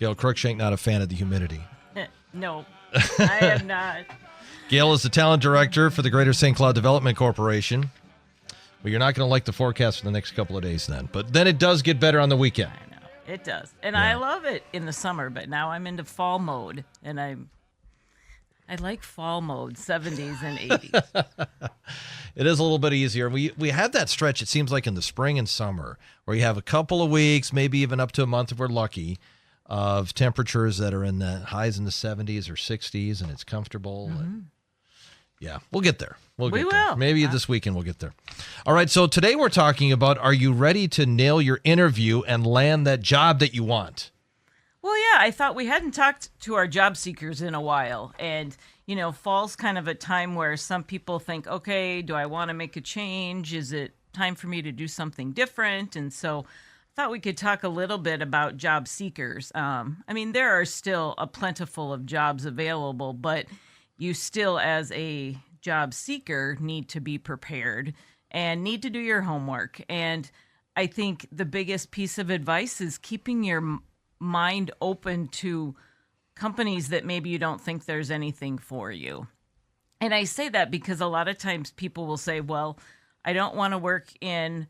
Gail Cruikshank, not a fan of the humidity. No, I am not. Gail is the talent director for the Greater St. Cloud Development Corporation. Well, you're not going to like the forecast for the next couple of days then. But then it does get better on the weekend. I know. It does. And I love it in the summer, but now I'm into fall mode. And I like fall mode, 70s and 80s. It is a little bit easier. We had that stretch, it seems like in the spring and summer, where you have a couple of weeks, maybe even up to a month if we're lucky, of temperatures that are in the highs in the 70s or 60s, and it's comfortable. Mm-hmm. And yeah, we'll get there. We will. There. Maybe this weekend we'll get there. All right, so today we're talking about, are you ready to nail your interview and land that job that you want? Well, yeah, I thought we hadn't talked to our job seekers in a while. And, fall's kind of a time where some people think, okay, do I want to make a change? Is it time for me to do something different? And so I thought we could talk a little bit about job seekers. There are still a plentiful of jobs available, but you still, as a job seeker, need to be prepared and need to do your homework. And I think the biggest piece of advice is keeping your mind open to companies that maybe you don't think there's anything for you. And I say that because a lot of times people will say, well, I don't want to work in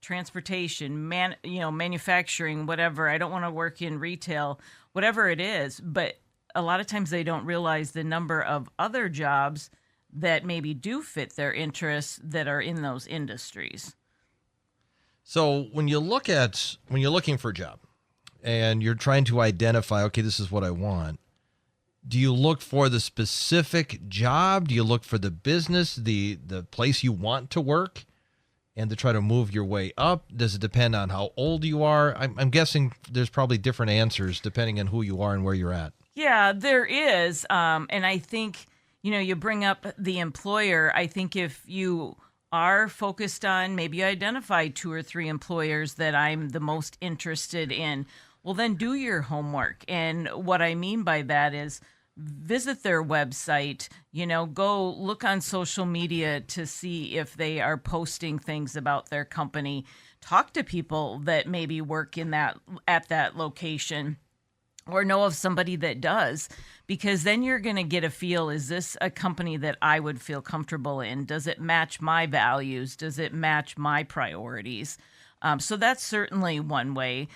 transportation, manufacturing, whatever. I don't want to work in retail, whatever it is. But a lot of times they don't realize the number of other jobs that maybe do fit their interests that are in those industries. So when you're looking for a job and you're trying to identify, okay, this is what I want, do you look for the specific job? Do you look for the business, the place you want to work, and to try to move your way up? Does it depend on how old you are? I'm guessing there's probably different answers depending on who you are and where you're at. Yeah, there is. And I think, you bring up the employer. I think if you are focused on, maybe you identify 2 or 3 employers that I'm the most interested in, well, then do your homework. And what I mean by that is visit their website, go look on social media to see if they are posting things about their company. Talk to people that maybe work at that location, or know of somebody that does, because then you're going to get a feel, is this a company that I would feel comfortable in? Does it match my values? Does it match my priorities? So that's certainly one way.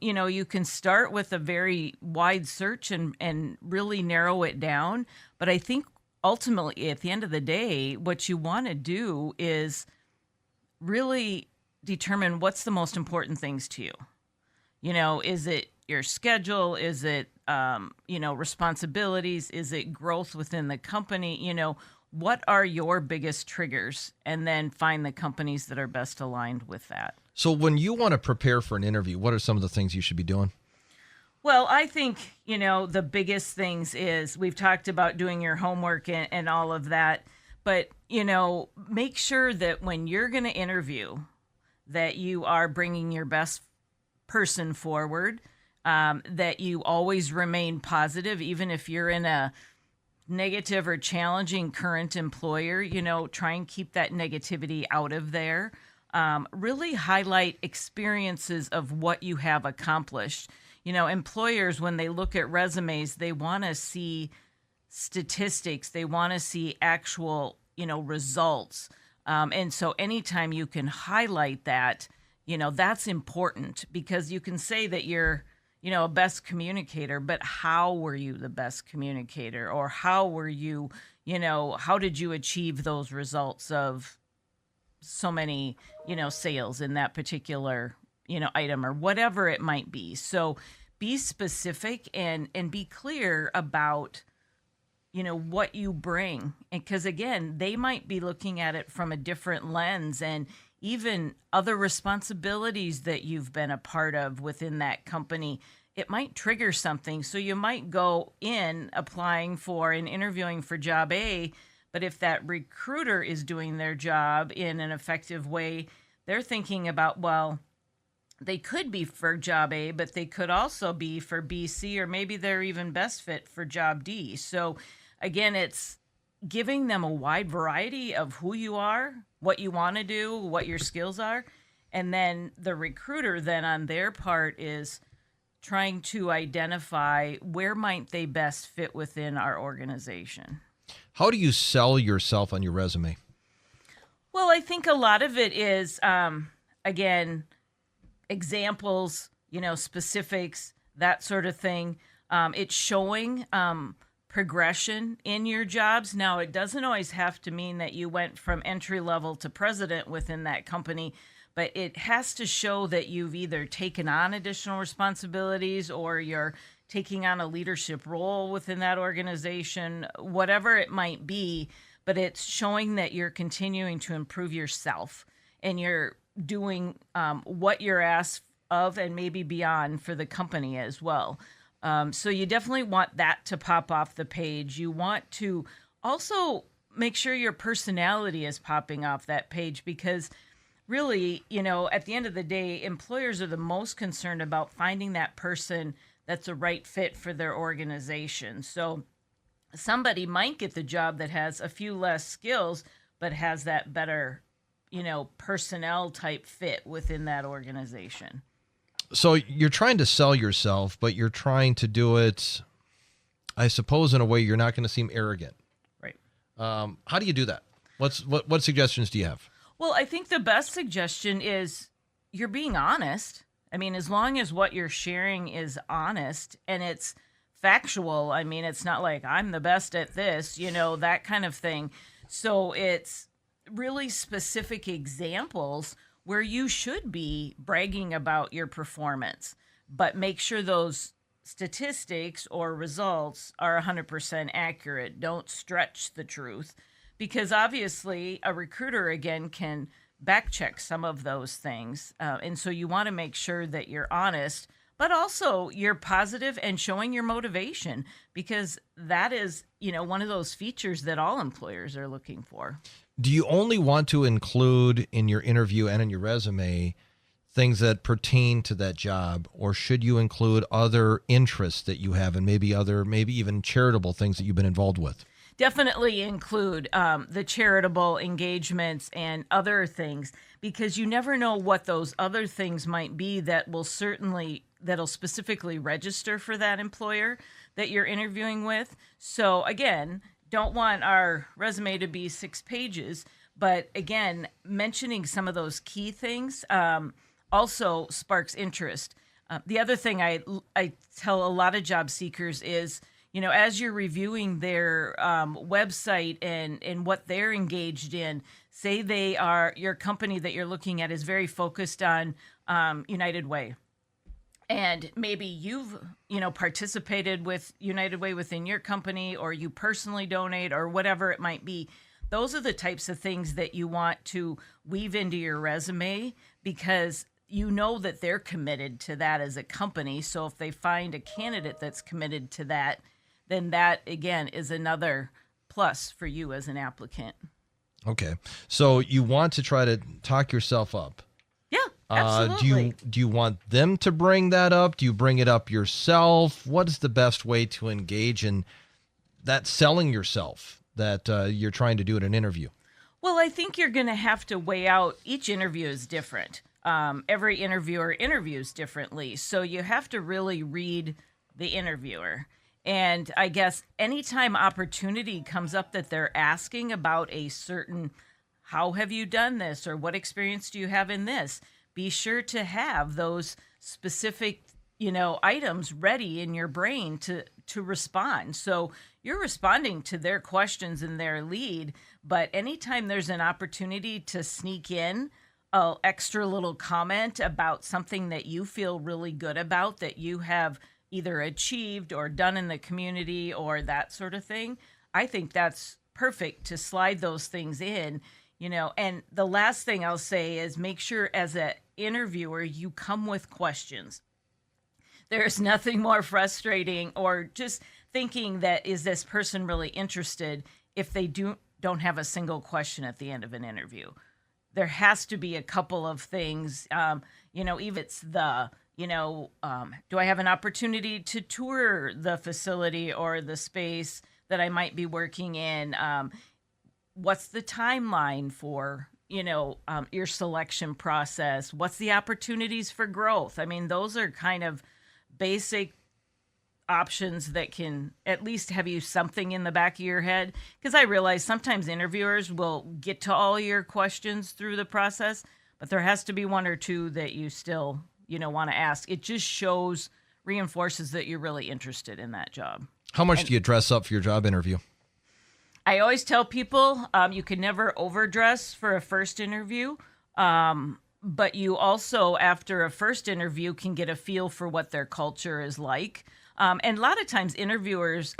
You can start with a very wide search and really narrow it down. But I think ultimately, at the end of the day, what you want to do is really determine what's the most important things to you. Is it your schedule? Is it, responsibilities? Is it growth within the company? What are your biggest triggers? And then find the companies that are best aligned with that. So when you want to prepare for an interview, what are some of the things you should be doing? Well, I think, the biggest things is we've talked about doing your homework and all of that. But, make sure that when you're going to interview, that you are bringing your best person forward, that you always remain positive, even if you're in a negative or challenging current employer, try and keep that negativity out of there. Really highlight experiences of what you have accomplished. Employers, when they look at resumes, they want to see statistics. They want to see actual, results. And so anytime you can highlight that, that's important, because you can say that you're, a best communicator, but how were you the best communicator? Or how were you, how did you achieve those results of so many, sales in that particular, item, or whatever it might be. So be specific and be clear about, what you bring. And because again, they might be looking at it from a different lens, and even other responsibilities that you've been a part of within that company, it might trigger something. So you might go in applying for and interviewing for job A, but if that recruiter is doing their job in an effective way, they're thinking about, well, they could be for job A, but they could also be for B, C, or maybe they're even best fit for job D. So again, it's giving them a wide variety of who you are, what you want to do, what your skills are. And then the recruiter then on their part is trying to identify where might they best fit within our organization. How do you sell yourself on your resume? Well, I think a lot of it is, again, examples, specifics, that sort of thing. It's showing progression in your jobs. Now, it doesn't always have to mean that you went from entry level to president within that company, but it has to show that you've either taken on additional responsibilities or you're taking on a leadership role within that organization, whatever it might be. But it's showing that you're continuing to improve yourself and you're doing what you're asked of and maybe beyond for the company as well. So you definitely want that to pop off the page. You want to also make sure your personality is popping off that page because really, at the end of the day, employers are the most concerned about finding that person that's a right fit for their organization. So somebody might get the job that has a few less skills, but has that better, personnel type fit within that organization. So you're trying to sell yourself, but you're trying to do it, I suppose, in a way you're not going to seem arrogant. Right. How do you do that? What suggestions do you have? Well, I think the best suggestion is you're being honest. I mean, as long as what you're sharing is honest and it's factual, I mean, it's not like I'm the best at this, that kind of thing. So it's really specific examples where you should be bragging about your performance, but make sure those statistics or results are 100% accurate. Don't stretch the truth because obviously a recruiter, again, can back check some of those things. And so you want to make sure that you're honest, but also you're positive and showing your motivation because that is, one of those features that all employers are looking for. Do you only want to include in your interview and in your resume things that pertain to that job, or should you include other interests that you have and maybe even charitable things that you've been involved with? Definitely include the charitable engagements and other things because you never know what those other things might be that'll specifically register for that employer that you're interviewing with. So again, don't want our resume to be 6 pages, but again, mentioning some of those key things also sparks interest. The other thing I tell a lot of job seekers is, as you're reviewing their website and what they're engaged in, say your company that you're looking at is very focused on United Way. And maybe you've, participated with United Way within your company, or you personally donate, or whatever it might be. Those are the types of things that you want to weave into your resume because you know that they're committed to that as a company. So if they find a candidate that's committed to that, then that, again, is another plus for you as an applicant. Okay. So you want to try to talk yourself up. Yeah, absolutely. Do you want them to bring that up? Do you bring it up yourself? What is the best way to engage in that selling yourself that you're trying to do at an interview? Well, I think you're going to have to weigh out. Each interview is different. Every interviewer interviews differently. So you have to really read the interviewer. And I guess anytime opportunity comes up that they're asking about a certain, how have you done this, or what experience do you have in this, be sure to have those specific, items ready in your brain to respond. So you're responding to their questions and their lead, but anytime there's an opportunity to sneak in an extra little comment about something that you feel really good about, that you have either achieved or done in the community or that sort of thing, I think that's perfect to slide those things in, And the last thing I'll say is make sure as an interviewer, you come with questions. There's nothing more frustrating or just thinking that, is this person really interested, if they don't have a single question at the end of an interview. There has to be a couple of things, even it's do I have an opportunity to tour the facility or the space that I might be working in? What's the timeline for, your selection process? What's the opportunities for growth? I mean, those are kind of basic options that can at least have you something in the back of your head. Because I realize sometimes interviewers will get to all your questions through the process, but there has to be one or two that you still, want to ask. It just reinforces that you're really interested in that job. How much do you dress up for your job interview? I always tell people you can never overdress for a first interview. But you also, after a first interview, can get a feel for what their culture is like. And a lot of times employers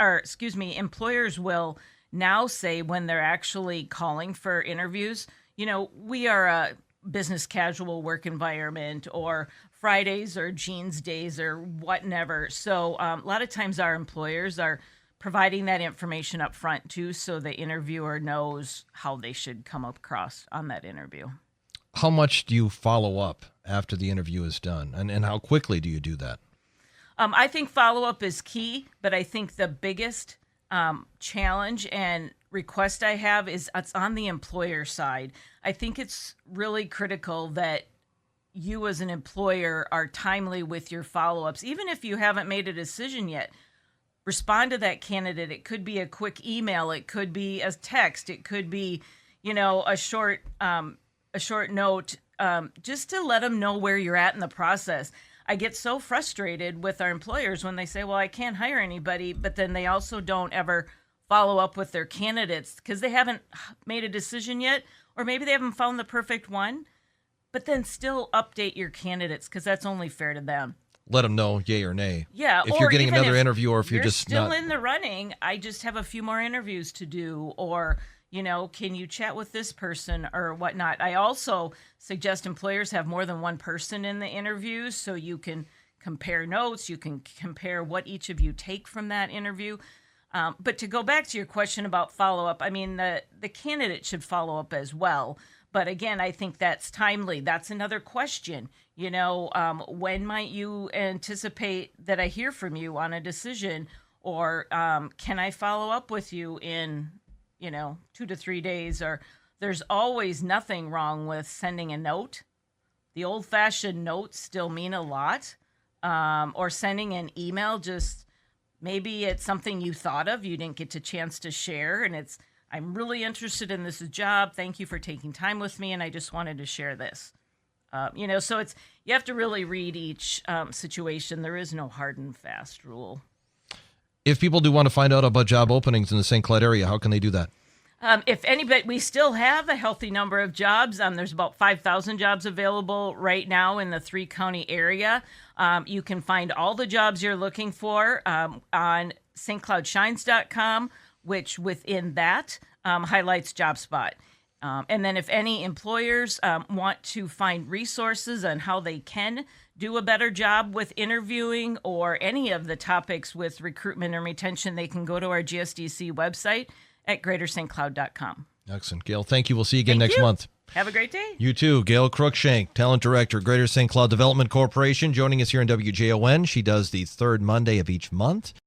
will now say when they're actually calling for interviews, we are a business casual work environment, or Fridays or jeans days or whatever. So a lot of times our employers are providing that information up front too, so the interviewer knows how they should come across on that interview. How much do you follow up after the interview is done? And how quickly do you do that? I think follow-up is key, but I think the biggest challenge and request I have is it's on the employer side. I think it's really critical that you as an employer are timely with your follow-ups. Even if you haven't made a decision yet, respond to that candidate. It could be a quick email. It could be a text. It could be, a short note, just to let them know where you're at in the process. I get so frustrated with our employers when they say, well, I can't hire anybody, but then they also don't ever follow up with their candidates because they haven't made a decision yet, or maybe they haven't found the perfect one, but then still update your candidates because that's only fair to them. Let them know yay or nay. Yeah. If you're getting another interview, or if you're just still not in the running, I just have a few more interviews to do, or can you chat with this person or whatnot? I also suggest employers have more than one person in the interviews so you can compare notes. You can compare what each of you take from that interview. But to go back to your question about follow-up, I mean, the candidate should follow up as well. But again, I think that's timely. That's another question. When might you anticipate that I hear from you on a decision? Or can I follow up with you in 2 to 3 days? Or there's always nothing wrong with sending a note. The old-fashioned notes still mean a lot. Or sending an email, just maybe it's something you thought of, you didn't get a chance to share, and it's, I'm really interested in this job. Thank you for taking time with me, and I just wanted to share this. So it's, you have to really read each situation. There is no hard and fast rule. If people do want to find out about job openings in the St. Cloud area, how can they do that? If anybody, we still have a healthy number of jobs. There's about 5,000 jobs available right now in the 3-county area. You can find all the jobs you're looking for on stcloudshines.com, which within that highlights JobSpot. And then if any employers want to find resources on how they can do a better job with interviewing or any of the topics with recruitment and retention, they can go to our GSDC website at greaterstcloud.com. Excellent. Gail, thank you. We'll see you again next month. Have a great day. You too. Gail Cruikshank, Talent Director, Greater St. Cloud Development Corporation, joining us here in WJON. She does the third Monday of each month.